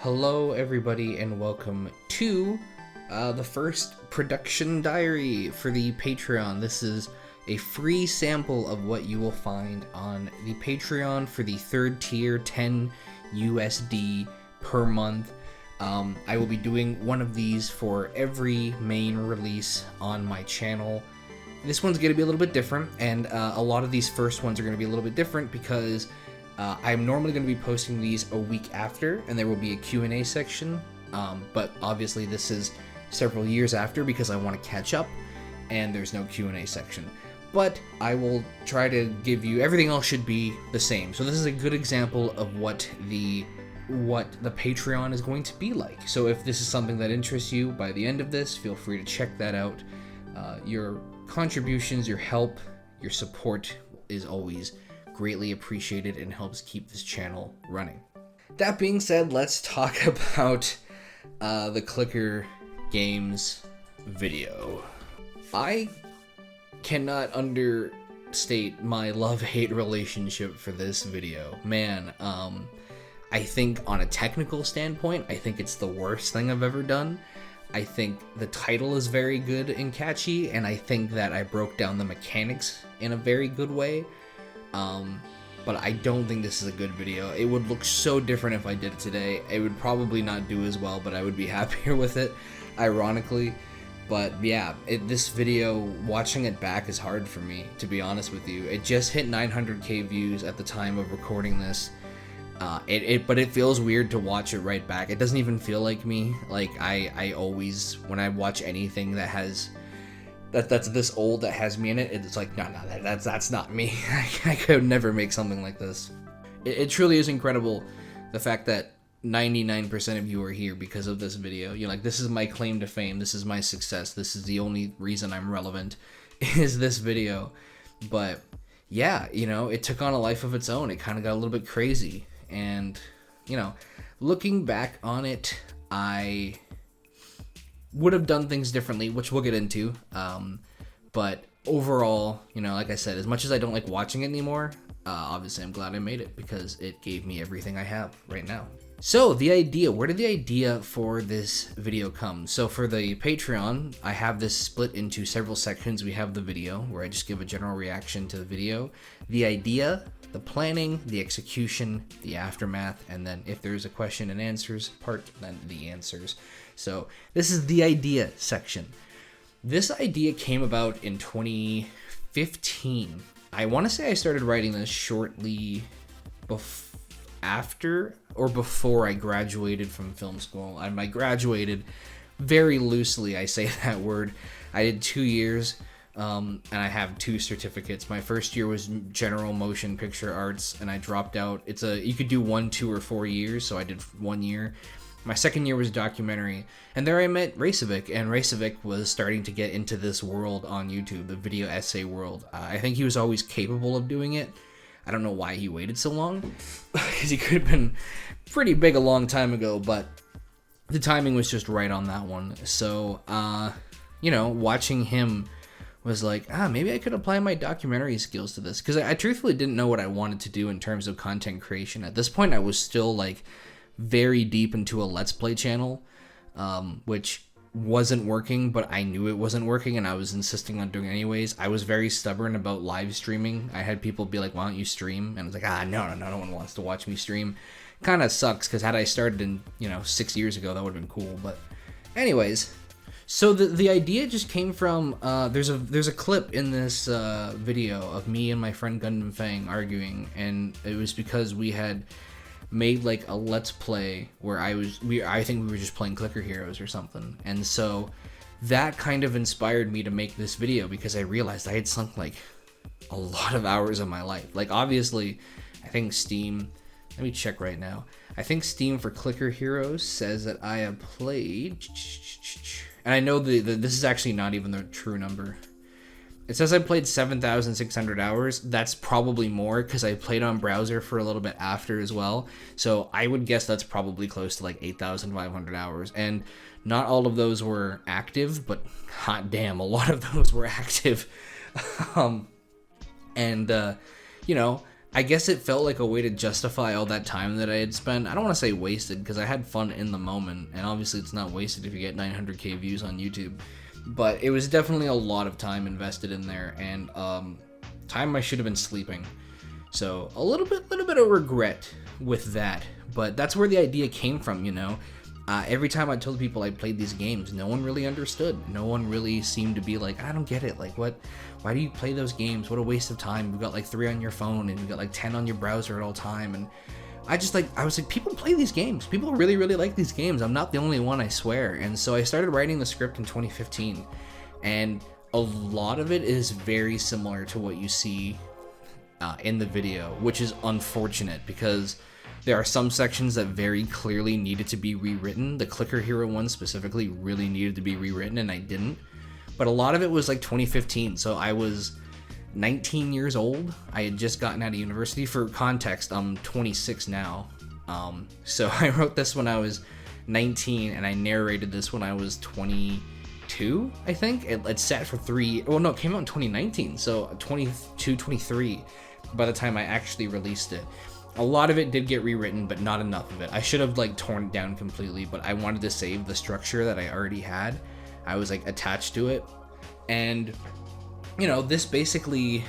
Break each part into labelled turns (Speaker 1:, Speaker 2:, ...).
Speaker 1: Hello, everybody, and welcome to the first production diary for the Patreon. This is a free sample of what you will find on the Patreon for the third tier, 10 USD per month. I will be doing one of these for every main release on my channel. This one's going to be a little bit different, and a lot of these first ones are going to be a little bit different because I'm normally going to be posting these a week after, and there will be a Q&A section, but obviously this is several years after because I want to catch up, and there's no Q&A section. But I will try to give you, everything else should be the same. So this is a good example of what the Patreon is going to be like. So if this is something that interests you by the end of this, feel free to check that out. Your contributions, your help, your support is always greatly appreciated and helps keep this channel running. That being said, let's talk about the Clicker Games video. I cannot understate my love-hate relationship for this video. Man, I think on a technical standpoint, I think it's the worst thing I've ever done. I think the title is very good and catchy, and I think that I broke down the mechanics in a very good way. But I don't think this is a good video. It would look so different if I did it today. It would probably not do as well, but I would be happier with it, ironically. But yeah, this video, watching it back is hard for me, to be honest with you. It just hit 900k views at the time of recording this. But it feels weird to watch it right back. It doesn't even feel like me. Like I always, when I watch anything that has that's this old that has me in it, it's like no, that's not me. I could never make something like this. It truly is incredible, the fact that 99% of you are here because of this video. You're like, this is my claim to fame. This is my success. This is the only reason I'm relevant, is this video. But yeah, you know, it took on a life of its own. It kind of got a little bit crazy. And, you know, looking back on it, I would have done things differently, which we'll get into. But overall, you know, like I said, as much as I don't like watching it anymore, obviously I'm glad I made it because it gave me everything I have right now. So the idea, where did the idea for this video come? So for the Patreon, I have this split into several sections. We have the video, where I just give a general reaction to the video, the idea, the planning, the execution, the aftermath, and then if there's a question and answers part, then the answers. So this is the idea section. This idea came about in 2015. I want to say I started writing this shortly after or before I graduated from film school. I graduated very loosely, I say that word. I did 2 years. And I have 2 certificates. My first year was general motion picture arts, and I dropped out. You could do 1, 2, or 4 years, so I did 1 year. My second year was documentary, and there I met Racevic, and Racevic was starting to get into this world on YouTube, the video essay world. I think he was always capable of doing it. I don't know why he waited so long, because he could have been pretty big a long time ago, but the timing was just right on that one. So, you know, watching him was like, maybe I could apply my documentary skills to this, because I truthfully didn't know what I wanted to do in terms of content creation. At this point, I was still like very deep into a Let's Play channel, which wasn't working, but I knew it wasn't working, and I was insisting on doing it anyways. I was very stubborn about live streaming. I had people be like, why don't you stream? And I was like, no one wants to watch me stream. Kind of sucks, because had I started in, 6 years ago, that would have been cool. But anyways, so the idea just came from, there's a clip in this video of me and my friend Gundam Fang arguing, and it was because we had made like a Let's Play where I think we were just playing Clicker Heroes or something, and so that kind of inspired me to make this video, because I realized I had sunk like a lot of hours of my life. Like obviously, I think Steam, let me check right now. I think Steam for Clicker Heroes says that I have played, and I know this is actually not even the true number. It says I played 7,600 hours. That's probably more, because I played on browser for a little bit after as well. So I would guess that's probably close to like 8,500 hours. And not all of those were active, but hot damn, a lot of those were active. You know, I guess it felt like a way to justify all that time that I had spent. I don't want to say wasted, because I had fun in the moment, and obviously it's not wasted if you get 900k views on YouTube. But it was definitely a lot of time invested in there, and time I should have been sleeping. So a little bit of regret with that. But that's where the idea came from, you know. Every time I told people I played these games, no one really understood. No one really seemed to be like, I don't get it. Like, what? Why do you play those games? What a waste of time. You've got like 3 on your phone, and you've got like 10 on your browser at all time. And I was like, people play these games. People really, really like these games. I'm not the only one, I swear. And so I started writing the script in 2015. And a lot of it is very similar to what you see in the video, which is unfortunate, because there are some sections that very clearly needed to be rewritten. The Clicker Hero one specifically really needed to be rewritten, and I didn't. But a lot of it was like 2015, so I was 19 years old. I had just gotten out of university. For context, I'm 26 now. So I wrote this when I was 19, and I narrated this when I was 22, I think. It sat for 3... Well, no, it came out in 2019, so 22, 23 by the time I actually released it. A lot of it did get rewritten, but not enough of it. I should have like torn it down completely, but I wanted to save the structure that I already had. I was like attached to it. And, you know, this basically,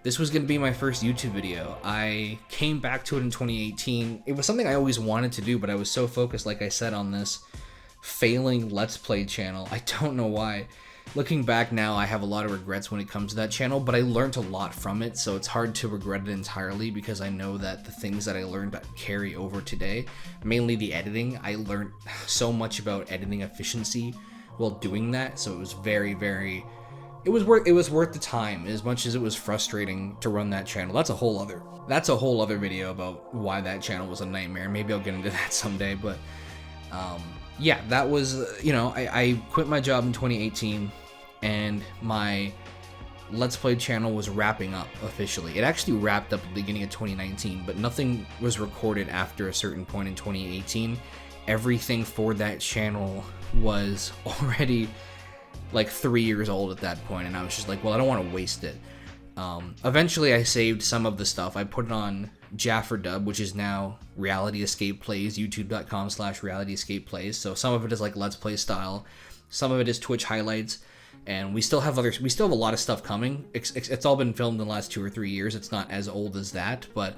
Speaker 1: this was going to be my first YouTube video. I came back to it in 2018. It was something I always wanted to do, but I was so focused, like I said, on this failing Let's Play channel. I don't know why. Looking back now, I have a lot of regrets when it comes to that channel, but I learned a lot from it, so it's hard to regret it entirely, because I know that the things that I learned carry over today. Mainly the editing. I learned so much about editing efficiency while doing that, so it was very, very... It was worth the time, as much as it was frustrating to run that channel. That's a whole other video about why that channel was a nightmare. Maybe I'll get into that someday, but yeah, that was, you know, I quit my job in 2018, and my Let's Play channel was wrapping up officially. It actually wrapped up at the beginning of 2019, but nothing was recorded after a certain point in 2018. Everything for that channel was already like 3 years old at that point, and I was just like, well, I don't want to waste it. Eventually I saved some of the stuff. I put it on Jafferdub, which is now Reality Escape Plays, youtube.com/Reality Escape Plays. So some of it is like Let's Play style, some of it is Twitch highlights, and we still have a lot of stuff coming. It's all been filmed in the last 2 or 3 years. It's not as old as that, but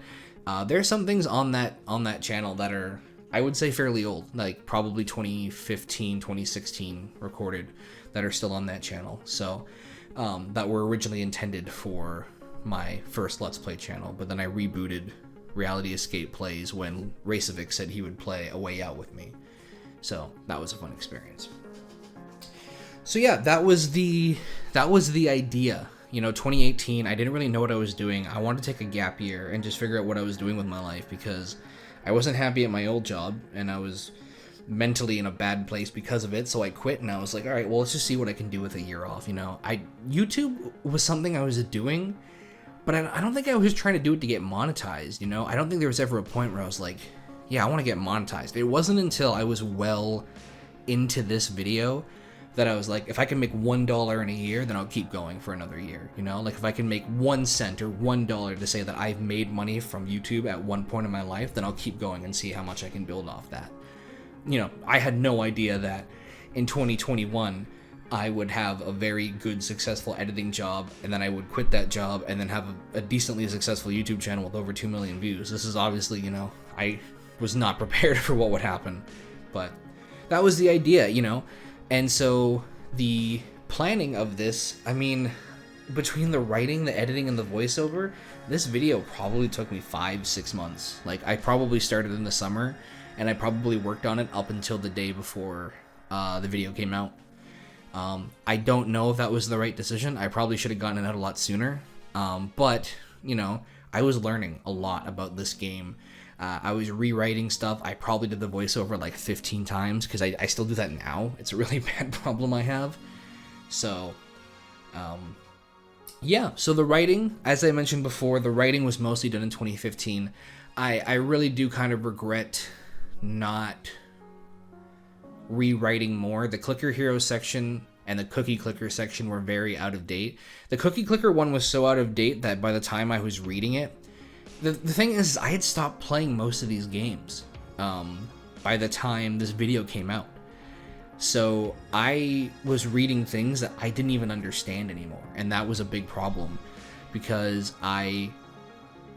Speaker 1: there's some things on that channel that are, I would say, fairly old, like probably 2015, 2016 recorded, that are still on that channel. So that were originally intended for my first Let's Play channel, but then I rebooted Reality Escape Plays when Racevic said he would play A Way Out with me. So that was a fun experience. So yeah, that was the idea. You know, 2018, I didn't really know what I was doing. I wanted to take a gap year and just figure out what I was doing with my life, because I wasn't happy at my old job, and I was mentally in a bad place because of it. So I quit, and I was like, all right, well, let's just see what I can do with a year off. You know, YouTube was something I was doing, but I don't think I was trying to do it to get monetized. You know, I don't think there was ever a point where I was like, yeah, I want to get monetized. It wasn't until I was well into this video that I was like, if I can make $1 in a year, then I'll keep going for another year. You know, like if I can make 1 cent or $1 to say that I've made money from YouTube at one point in my life, then I'll keep going and see how much I can build off that. You know, I had no idea that in 2021 I would have a very good, successful editing job, and then I would quit that job and then have a decently successful YouTube channel with over 2 million views. This is obviously, you know, I was not prepared for what would happen, but that was the idea, you know. And so the planning of this, I mean, between the writing, the editing, and the voiceover, this video probably took me 5-6 months. Like, I probably started in the summer, and I probably worked on it up until the day before the video came out. I don't know if that was the right decision. I probably should have gotten it out a lot sooner. But, you know, I was learning a lot about this game. I was rewriting stuff. I probably did the voiceover like 15 times, because I still do that now. It's a really bad problem I have. So, yeah. So the writing, as I mentioned before, the writing was mostly done in 2015. I really do kind of regret not rewriting more. The Clicker Hero section and the cookie clicker section were very out of date. The cookie clicker one was so out of date that by the time I was reading it, the thing is, I had stopped playing most of these games by the time this video came out. So I was reading things that I didn't even understand anymore, and that was a big problem because I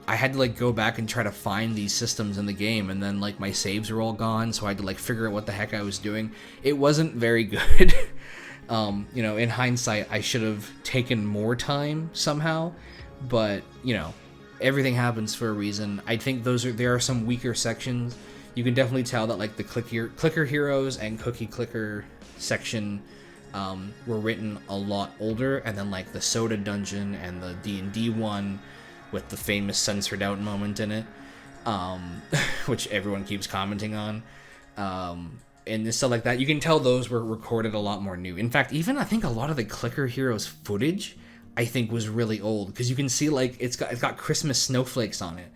Speaker 1: had to like go back and try to find these systems in the game, and then like my saves were all gone, so I had to like figure out what the heck I was doing. It wasn't very good. You know, in hindsight, I should have taken more time somehow, but you know, everything happens for a reason. I think there are some weaker sections. You can definitely tell that like the clicker heroes and cookie clicker section were written a lot older, and then like the soda dungeon and the D&D one with the famous censored out moment in it, which everyone keeps commenting on, and stuff like that. You can tell those were recorded a lot more new. In fact, even I think a lot of the clicker heroes footage I think was really old, because you can see like it's got Christmas snowflakes on it.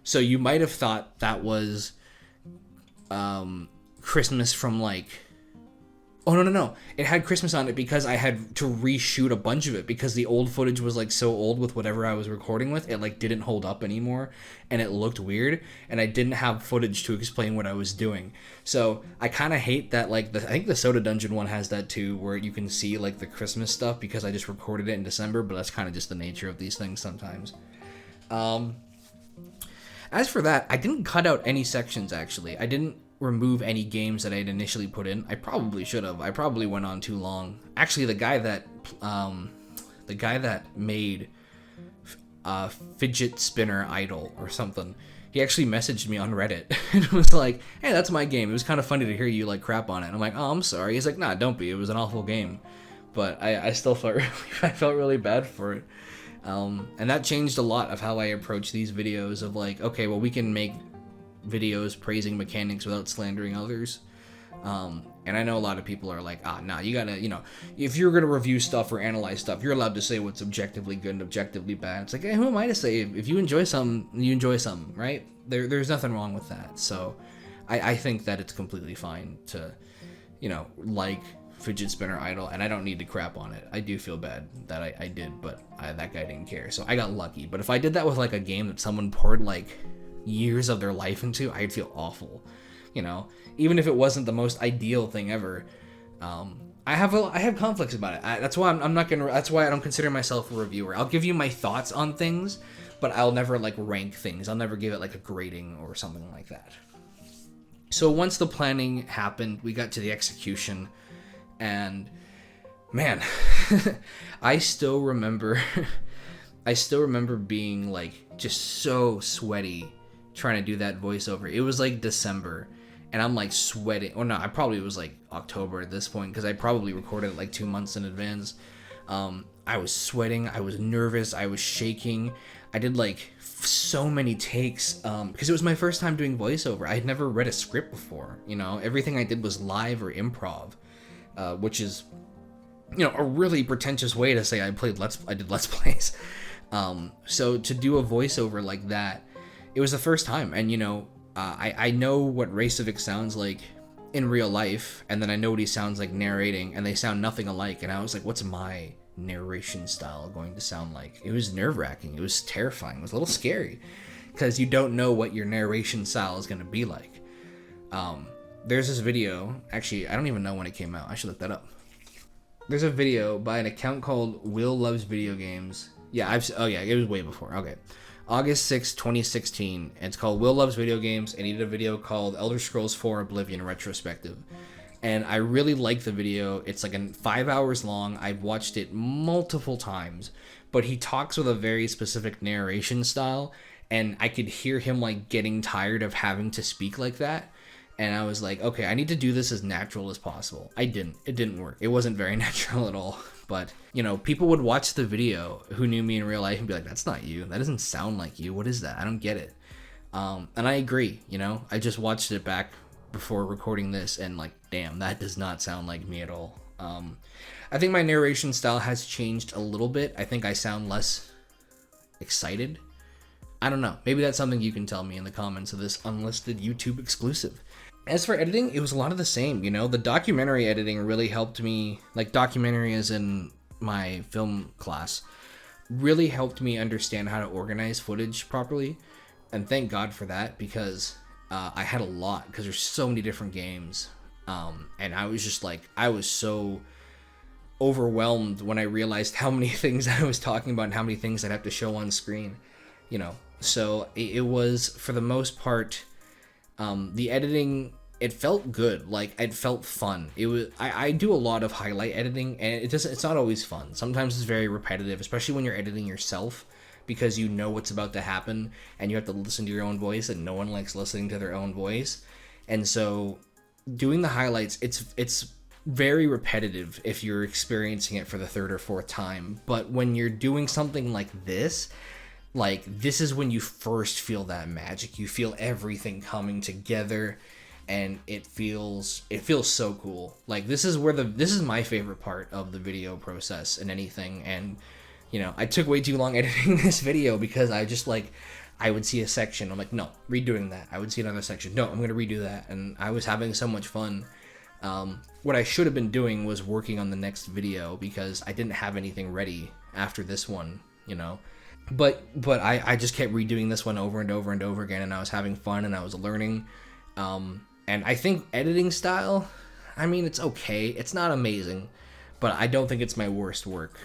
Speaker 1: So you might have thought that was Christmas from like, oh no, it had Christmas on it because I had to reshoot a bunch of it because the old footage was like so old with whatever I was recording with, it like didn't hold up anymore and it looked weird, and I didn't have footage to explain what I was doing. So I kind of hate that. Like I think the soda dungeon one has that too, where you can see like the Christmas stuff because I just recorded it in December, but that's kind of just the nature of these things sometimes. As for that, I didn't cut out any sections, actually. I didn't remove any games that I had initially put in. I probably should have. I probably went on too long. Actually, the guy that made Fidget Spinner Idol or something, he actually messaged me on Reddit and was like, hey, that's my game. It was kind of funny to hear you like crap on it. And I'm like, oh, I'm sorry. He's like, nah, don't be. It was an awful game. But I still felt I felt really bad for it. And that changed a lot of how I approach these videos of like, okay, well, we can make videos praising mechanics without slandering others. And I know a lot of people are like, nah, you gotta, you know, if you're gonna review stuff or analyze stuff, you're allowed to say what's objectively good and objectively bad. It's like, hey, who am I to say? If you enjoy something, you enjoy something, right? There's nothing wrong with that. So I think that it's completely fine to, you know, like Fidget Spinner Idol, and I don't need to crap on it. I do feel bad that I did, but that guy didn't care, so I got lucky. But if I did that with like a game that someone poured like years of their life into, I'd feel awful, you know, even if it wasn't the most ideal thing ever. I have conflicts about it. That's why that's why I don't consider myself a reviewer. I'll give you my thoughts on things, but I'll never like rank things. I'll never give it like a grading or something like that. So once the planning happened, we got to the execution. And man, I still remember being like just so sweaty trying to do that voiceover. It was like December and I'm like sweating. Oh no, I probably was like October at this point because I probably recorded it like 2 months in advance. I was sweating, I was nervous, I was shaking. I did like so many takes because it was my first time doing voiceover. I had never read a script before, you know. Everything I did was live or improv. Which is, you know, a really pretentious way to say I did Let's Plays. So to do a voiceover like that, it was the first time. And, you know, I know what Raycevic sounds like in real life, and then I know what he sounds like narrating, and they sound nothing alike. And I was like, what's my narration style going to sound like? It was nerve-wracking. It was terrifying. It was a little scary because you don't know what your narration style is going to be like. There's this video, actually, I don't even know when it came out. I should look that up. There's a video by an account called Will Loves Video Games. Yeah, it was way before. Okay. August 6, 2016. And it's called Will Loves Video Games, and he did a video called Elder Scrolls 4 Oblivion Retrospective. And I really like the video. It's like 5 hours long. I've watched it multiple times, but he talks with a very specific narration style, and I could hear him like getting tired of having to speak like that. And I was like, okay, I need to do this as natural as possible. It didn't work. It wasn't very natural at all. But, you know, people would watch the video who knew me in real life and be like, that's not you. That doesn't sound like you. What is that? I don't get it. And I agree, you know. I just watched it back before recording this and like, damn, that does not sound like me at all. I think my narration style has changed a little bit. I think I sound less excited. I don't know. Maybe that's something you can tell me in the comments of this unlisted YouTube exclusive. As for editing, it was a lot of the same, you know. The documentary editing really helped me, like documentary as in my film class, really helped me understand how to organize footage properly. And thank God for that, because I had a lot, because there's so many different games. And I was just like, I was so overwhelmed when I realized how many things I was talking about and how many things I'd have to show on screen, you know. So it was, for the most part, the editing, it felt good. Like, it felt fun. It was, I do a lot of highlight editing, and it's not always fun. Sometimes it's very repetitive, especially when you're editing yourself, because you know what's about to happen and you have to listen to your own voice, and no one likes listening to their own voice. And so doing the highlights, it's very repetitive if you're experiencing it for the third or fourth time. But when you're doing something like this is when you first feel that magic. You feel everything coming together, and it feels so cool. Like, this is my favorite part of the video process and anything. And you know, I took way too long editing this video, because I just, like, I would see a section, I'm like, no, redoing that. I would see another section, no, I'm gonna redo that. And I was having so much fun. What I should have been doing was working on the next video, because I didn't have anything ready after this one, you know. But I just kept redoing this one over and over and over again, and I was having fun, and I was learning. And I think editing style, I mean, it's okay. It's not amazing, but I don't think it's my worst work.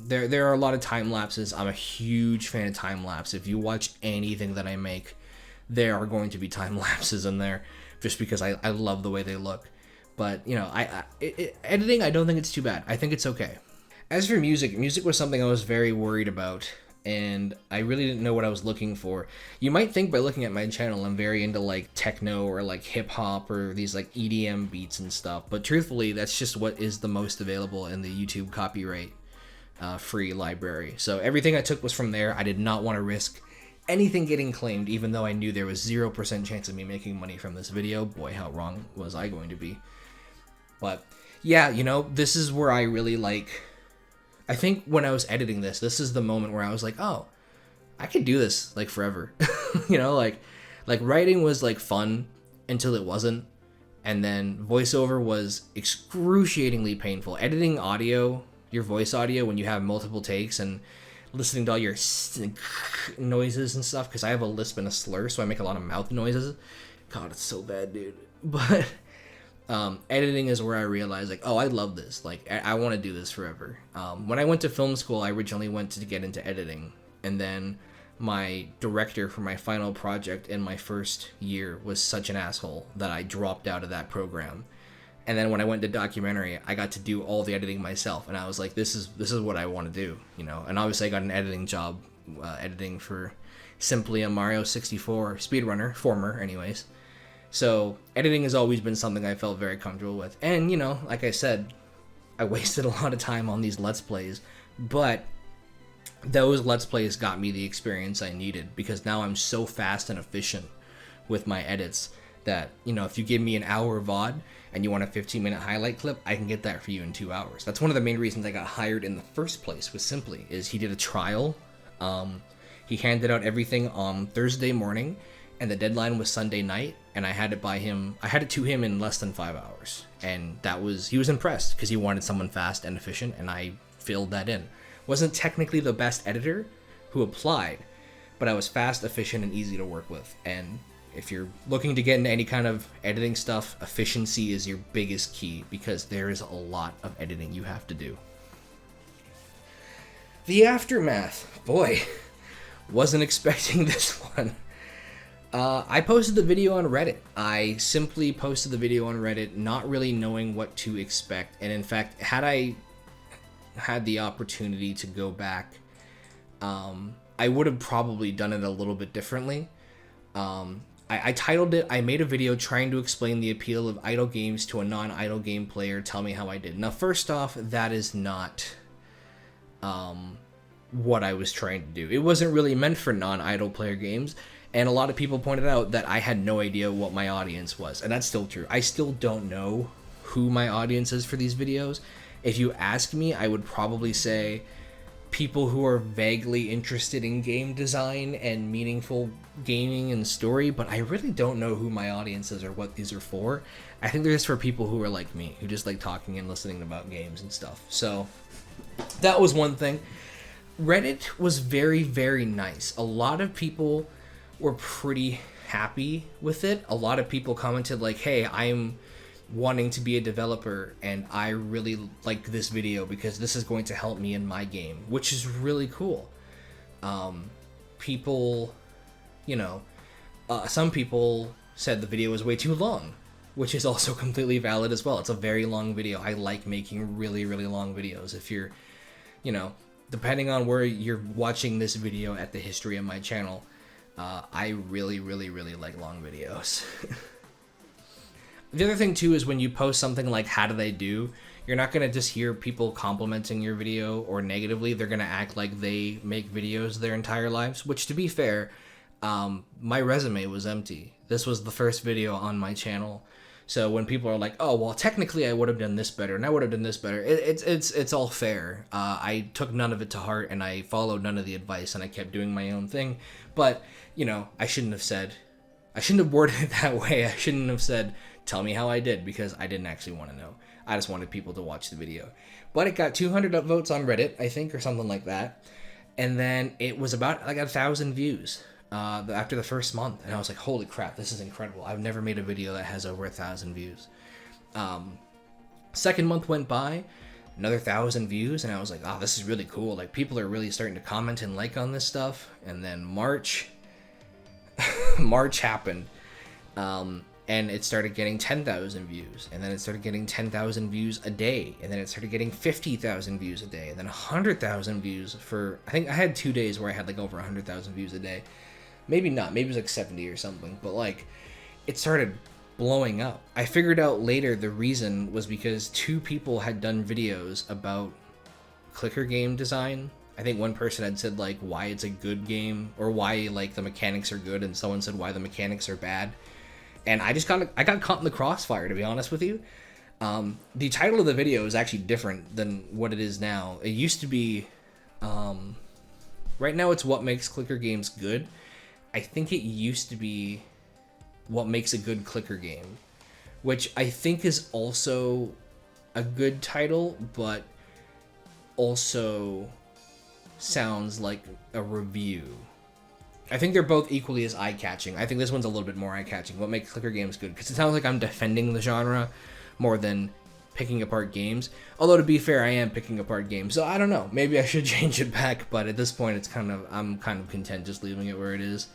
Speaker 1: There are a lot of time lapses. I'm a huge fan of time lapse. If you watch anything that I make, there are going to be time lapses in there, just because I love the way they look. But you know, editing, I don't think it's too bad. I think it's okay. As for music was something I was very worried about, and I really didn't know what I was looking for. You might think by looking at my channel I'm very into like techno or like hip hop or these like EDM beats and stuff, but truthfully that's just what is the most available in the YouTube copyright free library. So everything I took was from there. I did not want to risk anything getting claimed, even though I knew there was 0% chance of me making money from this video. Boy, how wrong was I going to be. But yeah, you know, this is where I really like, I think when I was editing this is the moment where I was like, oh, I could do this like forever. You know, like writing was like fun until it wasn't. And then voiceover was excruciatingly painful. Editing audio, your voice audio, when you have multiple takes, and listening to all your noises and stuff, because I have a lisp and a slur, so I make a lot of mouth noises. God, it's so bad, dude. But editing is where I realized, like, oh, I love this. Like, I want to do this forever. When I went to film school, I originally went to get into editing, and then my director for my final project in my first year was such an asshole that I dropped out of that program. And then when I went to documentary, I got to do all the editing myself, and I was like, this is what I want to do, you know. And obviously I got an editing job, editing for Simply a Mario 64 speedrunner, former anyways. So editing has always been something I felt very comfortable with. And, you know, like I said, I wasted a lot of time on these Let's Plays, but those Let's Plays got me the experience I needed, because now I'm so fast and efficient with my edits that, you know, if you give me an hour VOD and you want a 15-minute highlight clip, I can get that for you in 2 hours. That's one of the main reasons I got hired in the first place with Simply, is he did a trial. He handed out everything on Thursday morning, and the deadline was Sunday night, and I had it to him in less than 5 hours. And he was impressed, because he wanted someone fast and efficient, and I filled that in. Wasn't technically the best editor who applied, but I was fast, efficient, and easy to work with. And if you're looking to get into any kind of editing stuff, efficiency is your biggest key, because there is a lot of editing you have to do. The aftermath. Boy, wasn't expecting this one. I posted the video on Reddit. I simply posted the video on Reddit, not really knowing what to expect. And in fact, had I had the opportunity to go back, I would have probably done it a little bit differently. I titled it, I made a video trying to explain the appeal of idle games to a non-idle game player. Tell me how I did. Now, first off, that is not what I was trying to do. It wasn't really meant for non-idle player games. And a lot of people pointed out that I had no idea what my audience was. And that's still true. I still don't know who my audience is for these videos. If you ask me, I would probably say people who are vaguely interested in game design and meaningful gaming and story, but I really don't know who my audience is or what these are for. I think they're just for people who are like me, who just like talking and listening about games and stuff. So that was one thing. Reddit was very, very nice. A lot of people were pretty happy with it. A lot of people commented like, hey, I'm wanting to be a developer and I really like this video because this is going to help me in my game, which is really cool. People, some people said the video was way too long, which is also completely valid as well. It's a very long video. I like making really, really long videos. If you're, depending on where you're watching this video at the history of my channel, I really, really, really like long videos. The other thing too is when you post something like how do they do, you're not going to just hear people complimenting your video or negatively. They're going to act like they make videos their entire lives, which to be fair, my resume was empty. This was the first video on my channel. So when people are like, oh, well, technically I would have done this better and I would have done this better, it's all fair. I took none of it to heart and I followed none of the advice and I kept doing my own thing. But, I shouldn't have worded it that way. I shouldn't have said, tell me how I did, because I didn't actually want to know. I just wanted people to watch the video. But it got 200 upvotes on Reddit, I think, or something like that. And then it was about like 1,000 views after the first month. And I was like, holy crap, this is incredible. I've never made a video that has over 1,000 views. Second month went by, another 1,000 views. And I was like, oh, this is really cool. Like, people are really starting to comment and like on this stuff. And then March happened. And it started getting 10,000 views, and then it started getting 10,000 views a day, and then it started getting 50,000 views a day, and then 100,000 views for, I think I had 2 days where I had like over 100,000 views a day. Maybe not, maybe it was like 70 or something, but like, it started blowing up. I figured out later the reason was because 2 people had done videos about clicker game design. I think one person had said like why it's a good game, or why like the mechanics are good, and someone said why the mechanics are bad. And I got caught in the crossfire, to be honest with you. The title of the video is actually different than what it is now. It used to be, right now it's what makes clicker games good. I think it used to be what makes a good clicker game, which I think is also a good title, but also sounds like a review. I think they're both equally as eye-catching. I think this one's a little bit more eye-catching. What makes clicker games good? Because it sounds like I'm defending the genre more than picking apart games. Although, to be fair, I am picking apart games. So, I don't know. Maybe I should change it back. But at this point, I'm kind of content just leaving it where it is.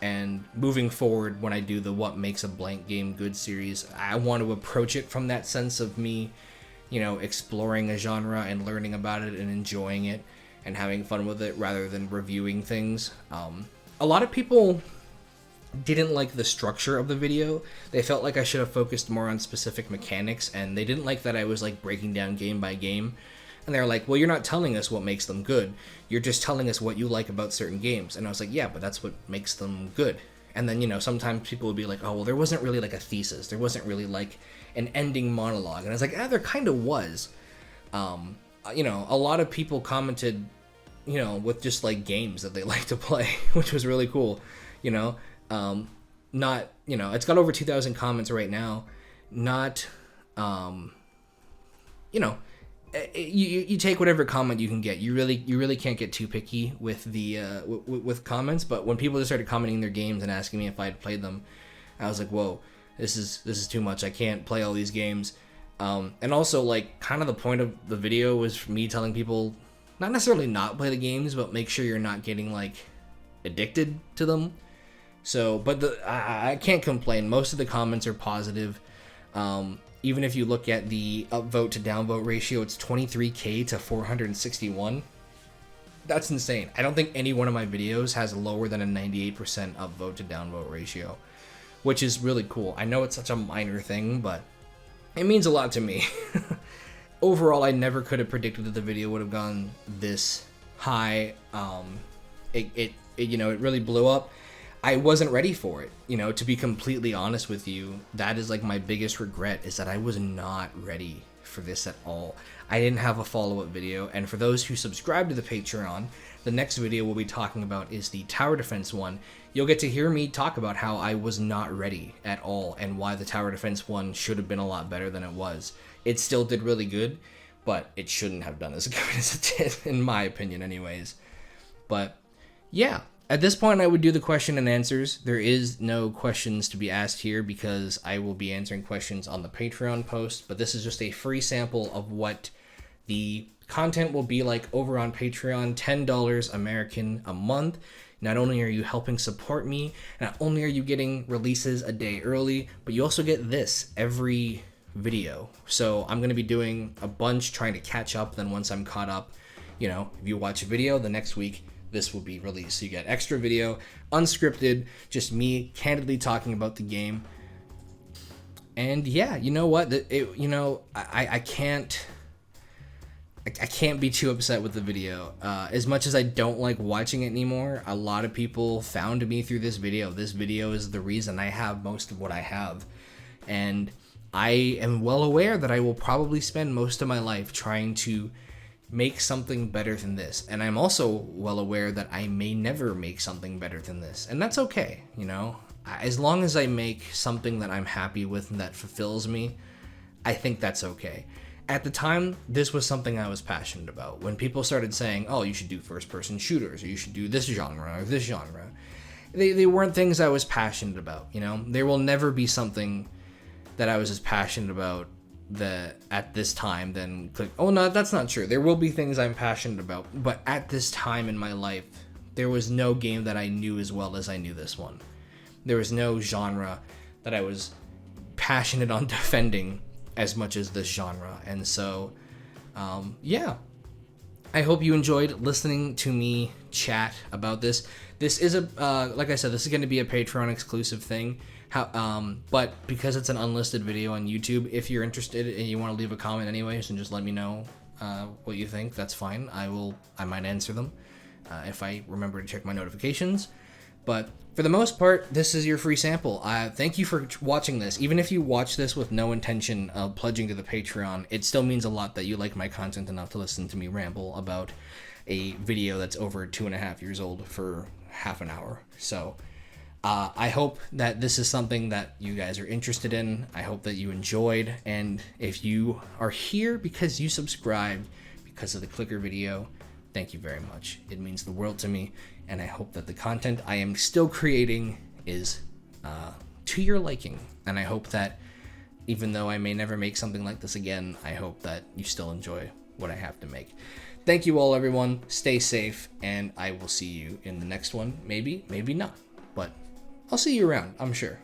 Speaker 1: And moving forward, when I do the What Makes a Blank Game Good series, I want to approach it from that sense of me, exploring a genre and learning about it and enjoying it and having fun with it rather than reviewing things. A lot of people didn't like the structure of the video. They felt like I should have focused more on specific mechanics, and they didn't like that I was like breaking down game by game. And they're like, well, you're not telling us what makes them good. You're just telling us what you like about certain games. And I was like, yeah, but that's what makes them good. And then, sometimes people would be like, oh, well, there wasn't really like a thesis. There wasn't really like an ending monologue. And I was like, there kind of was. A lot of people commented, with just like games that they like to play, which was really cool. It's got over 2,000 comments right now. You take whatever comment you can get. You really can't get too picky with the with comments. But when people just started commenting their games and asking me if I'd played them, I was like, whoa, this is too much. I can't play all these games. And also, like, kind of the point of the video was for me telling people not necessarily not play the games, but make sure you're not getting like addicted to them. So, but I can't complain. Most of the comments are positive. Even if you look at the upvote to downvote ratio, it's 23K to 461. That's insane. I don't think any one of my videos has lower than a 98% upvote to downvote ratio, which is really cool. I know it's such a minor thing, but it means a lot to me. Overall, I never could have predicted that the video would have gone this high. It really blew up. I wasn't ready for it, to be completely honest with you. That is like my biggest regret, is that I was not ready for this at all. I didn't have a follow-up video, and for those who subscribe to the Patreon, the next video we'll be talking about is the tower defense one. You'll get to hear me talk about how I was not ready at all and why the tower defense one should have been a lot better than it was. It still did really good, but it shouldn't have done as good as it did, in my opinion anyways. But yeah, at this point I would do the question and answers. There is no questions to be asked here because I will be answering questions on the Patreon post, but this is just a free sample of what the content will be like over on Patreon. $10 American a month. Not only are you helping support me, not only are you getting releases a day early, but you also get this every video. So I'm going to be doing a bunch trying to catch up. Then once I'm caught up, you know, if you watch a video, the next week this will be released. So you get extra video, unscripted, just me candidly talking about the game. And yeah, you know what? I can't be too upset with the video. As much as I don't like watching it anymore, a lot of people found me through this video. This video is the reason I have most of what I have. And I am well aware that I will probably spend most of my life trying to make something better than this. And I'm also well aware that I may never make something better than this. And that's okay, you know? As long as I make something that I'm happy with and that fulfills me, I think that's okay. At the time, this was something I was passionate about. When people started saying, oh, you should do first-person shooters, or you should do this genre, or this genre, they weren't things I was passionate about, you know? There will never be something that I was as passionate about at this time then click. Oh no, that's not true. There will be things I'm passionate about, but at this time in my life, there was no game that I knew as well as I knew this one. There was no genre that I was passionate on defending as much as this genre. And so, yeah, I hope you enjoyed listening to me chat about this. This is like I said, this is going to be a Patreon exclusive thing. But because it's an unlisted video on YouTube, if you're interested and you want to leave a comment anyways and just let me know what you think, that's fine. I might answer them if I remember to check my notifications. But for the most part, this is your free sample. Thank you for watching this. Even if you watch this with no intention of pledging to the Patreon, it still means a lot that you like my content enough to listen to me ramble about a video that's over 2.5 years old for half an hour. So I hope that this is something that you guys are interested in. I hope that you enjoyed. And if you are here because you subscribed because of the clicker video, thank you very much. It means the world to me. And I hope that the content I am still creating is to your liking. And I hope that even though I may never make something like this again, I hope that you still enjoy what I have to make. Thank you all, everyone. Stay safe, and I will see you in the next one. Maybe, maybe not. But I'll see you around, I'm sure.